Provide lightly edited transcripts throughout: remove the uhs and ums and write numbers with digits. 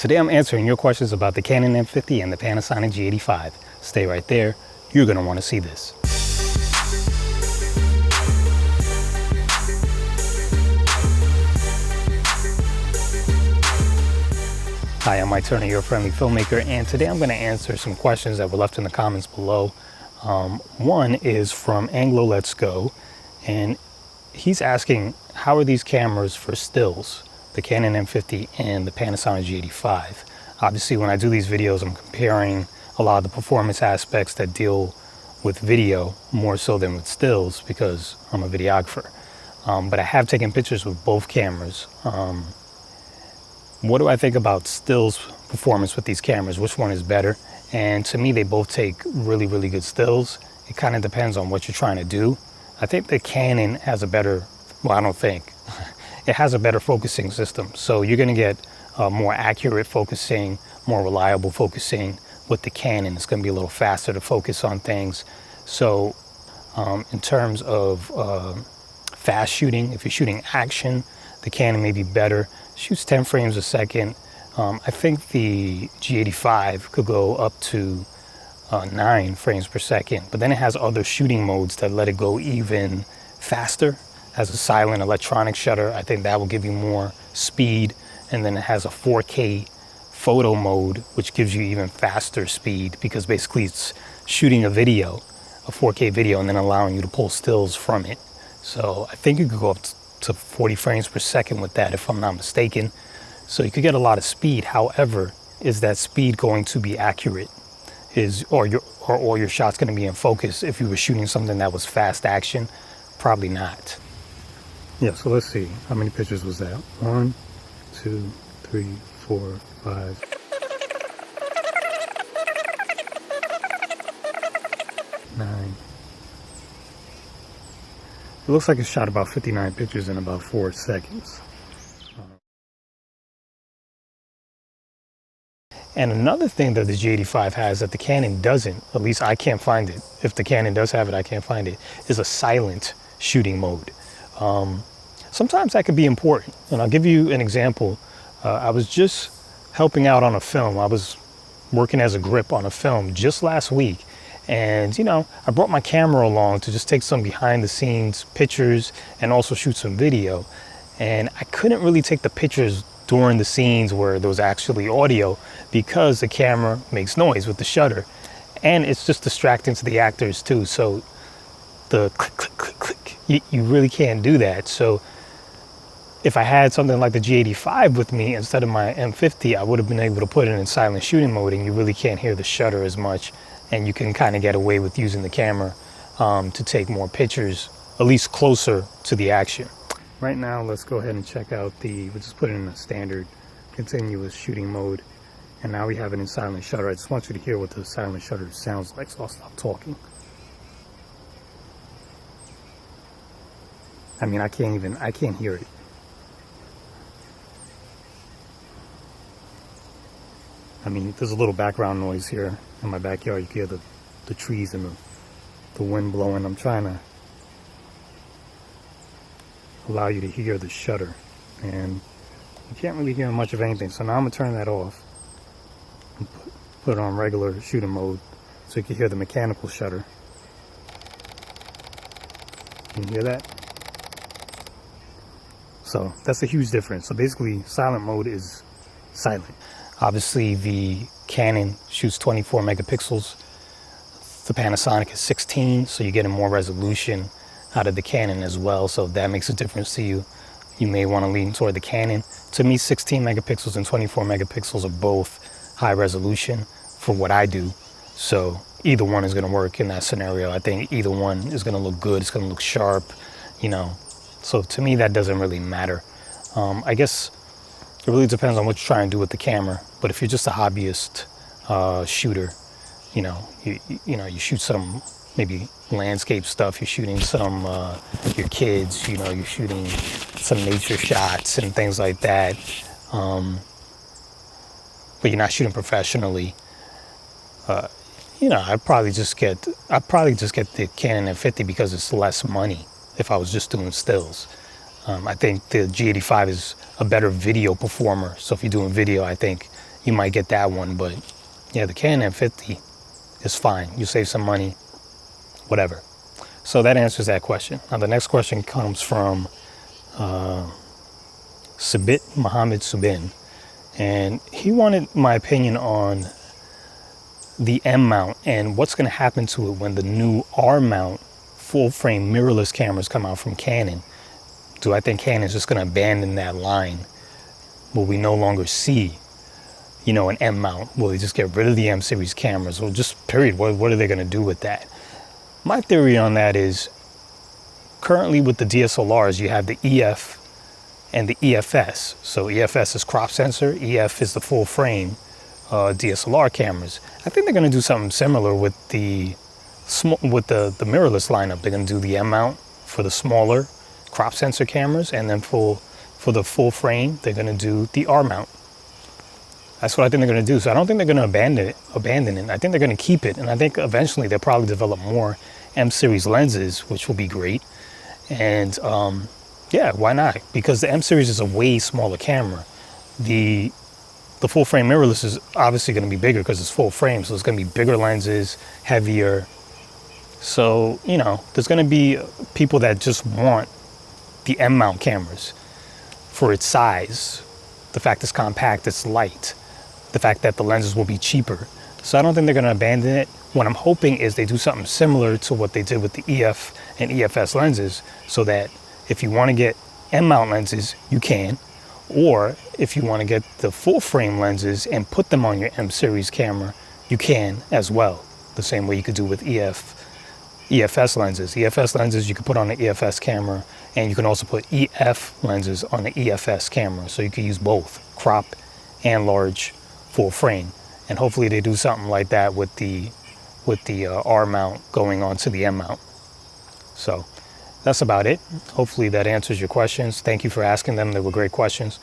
Today I'm answering your questions about the Canon M50 and the Panasonic G85. Stay right there, you're going to want to see this. Hi, I'm Mike Turner, your friendly filmmaker, and today I'm going to answer some questions that were left in the comments below. One is from Anglo Let's Go, and he's asking, how are these cameras for stills, the Canon M50 and the Panasonic G85? Obviously, when I do these videos, I'm comparing a lot of the performance aspects that deal with video more so than with stills because I'm a videographer. But I have taken pictures with both cameras. What do I think about stills performance with these cameras? Which one is better? And to me, they both take really, really good stills. It kind of depends on what you're trying to do. I think the Canon has a better, well, I don't think, it has a better focusing system. So you're gonna get more accurate focusing, more reliable focusing with the Canon. It's gonna be a little faster to focus on things. So in terms of fast shooting, if you're shooting action, the Canon may be better. Shoots 10 frames a second. I think the G85 could go up to 9 frames per second, but then it has other shooting modes that let it go even faster. It has a silent electronic shutter. I think that will give you more speed. And then it has a 4K photo mode, which gives you even faster speed because basically it's shooting a video, a 4K video, and then allowing you to pull stills from it. So I think you could go up to 40 frames per second with that, if I'm not mistaken. So you could get a lot of speed. However, is that speed going to be accurate? Or your shot's going to be in focus if you were shooting something that was fast action? Probably not. Yeah, so let's see. How many pictures was that? 1, 2, 3, 4, 5. 9. It looks like it shot about 59 pictures in about 4 seconds. And another thing that the G85 has that the Canon doesn't, at least I can't find it. If the Canon does have it, I can't find it, is a silent shooting mode. Sometimes that could be important. And I'll give you an example. I was just helping out on a film. I was working as a grip on a film just last week. And, you know, I brought my camera along to just take some behind the scenes pictures and also shoot some video. And I couldn't really take the pictures during the scenes where there was actually audio because the camera makes noise with the shutter. And it's just distracting to the actors too. So the click, click, click, click, you really can't do that. So if I had something like the G85 with me instead of my M50, I would have been able to put it in silent shooting mode and you really can't hear the shutter as much. And you can kind of get away with using the camera to take more pictures, at least closer to the action. Right now, let's go ahead and check out we'll just put it in a standard continuous shooting mode. And now we have it in silent shutter. I just want you to hear what the silent shutter sounds like, so I'll stop talking. I mean, I can't hear it. I mean, there's a little background noise here in my backyard. You can hear the trees and the wind blowing. I'm trying to allow you to hear the shutter, and you can't really hear much of anything. So now I'm gonna turn that off and put it on regular shooting mode so you can hear the mechanical shutter. Can you hear that? So that's a huge difference. So basically, silent mode is silent. Obviously, the Canon shoots 24 megapixels. The Panasonic is 16, so you're getting more resolution out of the Canon as well. So if that makes a difference to you, you may want to lean toward the Canon. To me, 16 megapixels and 24 megapixels are both high resolution for what I do. So either one is going to work in that scenario. I think either one is going to look good. It's going to look sharp, you know. So to me, that doesn't really matter. I guess it really depends on what you're trying to do with the camera. But if you're just a hobbyist shooter, you know, you shoot some maybe landscape stuff, you're shooting some your kids, you know, you're shooting some nature shots and things like that. But you're not shooting professionally. You know, I'd probably just get the Canon M50 because it's less money if I was just doing stills. I think the G85 is a better video performer. So if you're doing video, I think you might get that one. But yeah, the Canon M50 is fine. You save some money, whatever. So that answers that question. Now the next question comes from Subit Muhammad Subin, and he wanted my opinion on the M mount and what's going to happen to it when the new R mount full frame mirrorless cameras come out from Canon. Do I think Canon's just going to abandon that line? Will we no longer see, you know, an M mount? Will they just get rid of the M series cameras, or just period? What are they going to do with that? My theory on that is, currently with the DSLRs, you have the EF and the EFS. So EFS is crop sensor, EF is the full frame DSLR cameras. I think they're going to do something similar with the mirrorless lineup. They're going to do the M mount for the smaller crop sensor cameras, and then for the full frame, they're going to do the R mount. That's what I think they're going to do. So I don't think they're going to abandon it. I think they're going to keep it, and I think eventually they'll probably develop more M series lenses, which will be great. And yeah, why not? Because the M series is a way smaller camera. The full frame mirrorless is obviously going to be bigger because it's full frame, so it's going to be bigger lenses, heavier. So, you know, there's going to be people that just want the M mount cameras for its size, the fact it's compact, it's light, the fact that the lenses will be cheaper. So I don't think they're going to abandon it. What I'm hoping is they do something similar to what they did with the EF and EFS lenses, so that if you want to get M mount lenses, you can. Or if you want to get the full frame lenses and put them on your M series camera, you can as well. The same way you could do with EFS lenses. EFS lenses you can put on the EFS camera, and you can also put EF lenses on the EFS camera. So you can use both crop and large full frame. And hopefully they do something like that with the R mount going on to the M mount. So that's about it. Hopefully that answers your questions. Thank you for asking them. They were great questions.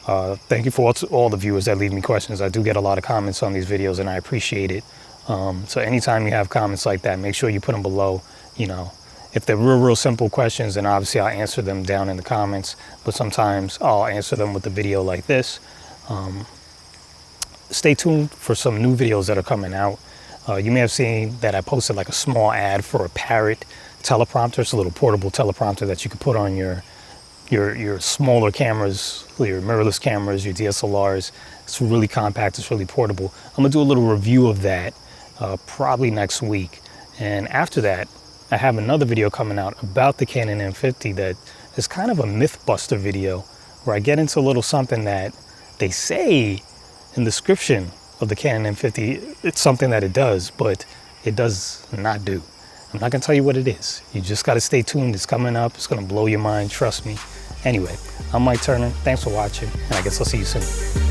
Thank you for all the viewers that leave me questions. I do get a lot of comments on these videos, and I appreciate it. So anytime you have comments like that, make sure you put them below. You know, if they're real simple questions, then obviously I'll answer them down in the comments. But sometimes I'll answer them with a video like this. Stay tuned for some new videos that are coming out. You may have seen that I posted like a small ad for a Parrot teleprompter. It's a little portable teleprompter that you can put on your smaller cameras, your mirrorless cameras, your DSLRs. It's really compact, it's really portable. I'm gonna do a little review of that probably next week. And after that, I have another video coming out about the Canon M50 that is kind of a myth buster video, where I get into a little something that they say in the description of the Canon M50, it's something that it does, but it does not do. I'm not gonna tell you what it is. You just gotta stay tuned. It's coming up. It's gonna blow your mind, trust me. Anyway, I'm Mike Turner. Thanks for watching, and I guess I'll see you soon.